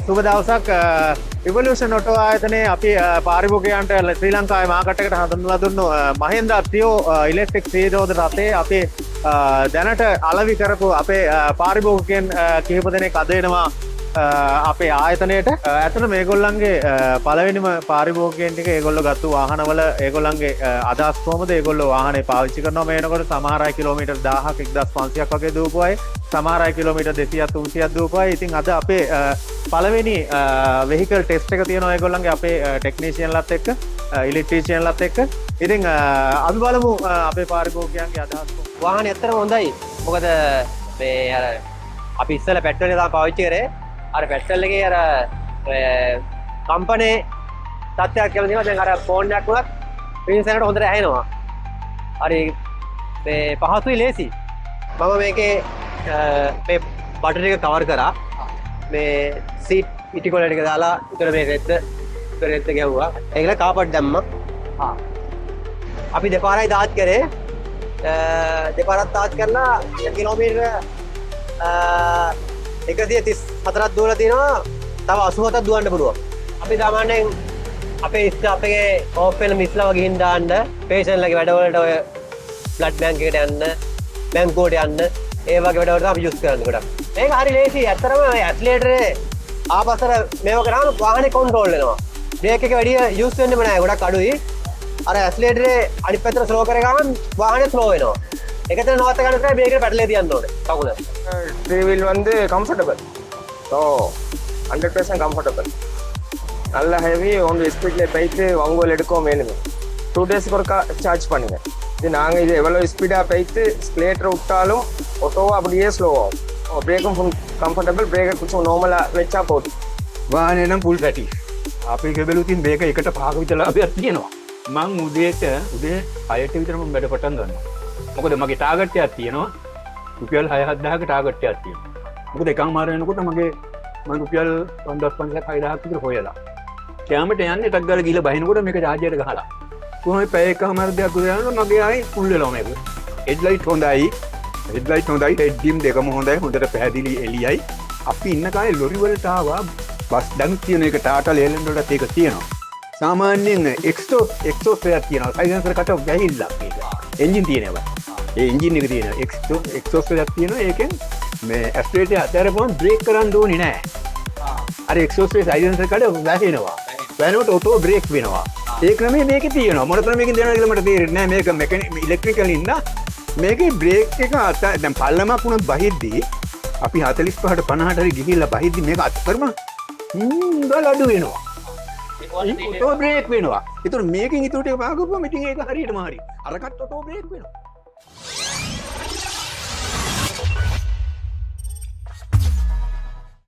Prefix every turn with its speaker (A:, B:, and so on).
A: සුබ දවසක් ඉවොලියුෂන් ඔටෝ ආයතනයේ අපි පාරිභෝගිකයන්ට ශ්‍රී ලංකාවේ මාකට් එකට හඳුන්වලා දුන්නු මහින්දා ත්‍රියෝ ඉලෙක්ට්‍රික් සීරෝධ රථයේ අපි දැනට අලෙවි කරපු අපේ පාරිභෝගිකයන් කිහිප දෙනෙක් අද එනවා අපේ ආයතනයට. ඇත්තට මේගොල්ලන්ගේ පළවෙනිම පාරිභෝගිකයන් ටික ඒගොල්ලෝ ගත්තු වාහනවල ඒගොල්ලන්ගේ අදහස් කොහමද ඒගොල්ලෝ වාහනේ පාවිච්චි කරනවා මේ වෙනකොට සමහර අය කිලෝමීටර් 1000ක් 1500ක් වගේ දුවපු අය සමහර අය කිලෝමීටර් 200ක් 300ක් දුවපු අය. ඉතින් අද අපේ පළවෙනි වෙහිකල් ටෙස්ට් එක තියෙනවා ඒගොල්ලන්ගේ අපේ ටෙක්නීෂියන්ලත් එක්ක ඉලෙක්ට්‍රීෂියන්ලත් එක්ක. ඉතින් අපි බලමු අපේ පාරිභෝගිකයන්ගේ අදහස්.
B: වාහනේ ඇත්තටම හොඳයි. මොකද මේ අර අපි ඉස්සෙල්ලා පෙට්‍රල් එක තමයි පාවිච්චි කරේ. අර පෙට්‍රල් එකේ අර කම්පැනි තත්ත්වයක් කියලා තියෙනවා. දැන් අර ෆෝන් එකක් උනත් රින්ස් එකට හොඳට ඇහෙනවා. හරි මේ පහසුයි ලේසි. මම මේකේ මේ බටර් එක කවර් කරා. මේ සීට් ඉටිකොල ටික දාලා උතර මේ රෙද්ද ගැහුවා. ඒකල කාපට් දැම්මා. අපි දෙපාරයි දාත් කරේ. දෙපාරක් දාත් කරලා කිලෝමීටර 134ක් දුවලා තියෙනවා. තව 87ක් දුවන්න පුළුවන්. අපි සාමාන්‍යයෙන් අපේ අපේ ඕෆ් වෙන මිස්ලව ගිහින් දාන්න පේෂන්ට්ලගේ වැඩවලට ඔය බ්ලඩ් බැංක් එකට යන්න බැංකුවට යන්න ඒ වගේ වැඩවලට අපි යූස් කරන්නේ ගොඩක්. මේක හරි ලේසි. ඇත්තටම මේ ඇක්සලරේටරේ ආපස්සට මේව කරාම වාහනේ කන්ට්‍රෝල් වෙනවා. බ්‍රේක් එක වැඩි යූස් වෙන්නෙම නැහැ. ගොඩක් අඩුයි. අර ඇක්සලරේටරේ අනිත් පැත්තට ස්ලෝ කරේ ගමන් වාහනේ ස්ලෝ වෙනවා. එකතන නවත්ත ගන්න තමයි බ්‍රේක් එක පැටලේ තියන්න ඕනේ. කකුල.
C: த்ரீ வீல் வந்து கம்ஃபர்டபுள். So 100% comfortable. நல்ல ஹெவி ஒன்று ஸ்பீடில் போயிட்டு வங்கோல் எடுக்கவும் வேணுங்க. 2 டேஸ்க்கு ஒருக்கா சார்ஜ் பண்ணுங்க. இது நாங்கள் இது எவ்வளோ ஸ்பீடாக போயிட்டு ஸ்க்லேட்டரை விட்டாலும் ஒட்டோவோ அப்படியே ஸ்லோவாகும். பிரேக்கும் ஃபுல் கம்ஃபர்டபுள். பிரேக்கை கொஞ்சம் நார்மலாக வச்சா போதும்.
D: වාහනේ නම් ෆුල් පැටි. අපි කෙබලුතින් මේක එකට පහක විතර ලාභයක් තියෙනවා. මං උදේ 6ට විතර මම වැඩ පටන් ගන්නවා. මොකද මගේ ටාගට් එකක් තියෙනවා. රුපියල් 6-7000ක ටාගට් එකක් තියෙනවා. මොකද එකමාර වෙනකොට මම රුපියල් 5000ක් විතර හොයලා. කැමරට යන්නේ ටක් ගාලා ගිහලා බහිනකොට මේක චාර්ජර් එකට ගහලා. කොහොමද පැය එකමාර දෙයක් විතර යනකොට මගේ ආයි ෆුල් වෙනවා මේක. හෙඩ්ලයිට් හොඳයි. හෙඩ් ඩිම් දෙකම හොඳයි. හොඳට පැහැදිලි එළියයි. අපි ඉන්න කාලේ ලොරි වලට ආවා බස් ඩම් තියෙන එක ටාටා ලේලන්ඩ් වලට ඒක තියෙනවා. සාමාන්‍යයෙන් එක්ස්ටෝස් එකක් තියෙනවා. සයිලන්සර් කට ගහිල්ලා මේක. එන්ජින් තියෙනවා. ඒ එන්ජින් එක තියෙනවා. එක්ස්ටෝස් එකක් තියෙනවා. ඒකෙන් මේ ඇක්සලරේටර් අතරපොන් බ්‍රේක් කරන්න ඕනේ නැහැ. අර එක්ස්ටෝස් එකේ සයිලන්සර් කට වැහෙනවා. වැහෙනකොට ඔටෝ බ්‍රේක් වෙනවා. ඒ ක්‍රමය මේකේ තියෙනවා. මොන ක්‍රමයකින් දෙනවද කියලා මට තේරෙන්නේ නැහැ. මේක ඉලෙක්ට්‍රිකල් ඉන්න මේකේ බ්‍රේක් එක දැන් පල්ලමක් වුණත් බහිද්දී අපි 45ට 50ට හරි ගිහිල්ලා බහිද්දී මේක අත්තරම ගල අඩු වෙනවා. ඔටෝ බ්‍රේක් වෙනවා. ඒතර මේකෙන් ඊටු ටික පාගුවම ඉතින් ඒක හරියටම හරි. අරකට ඔටෝ බ්‍රේක් වෙනවා.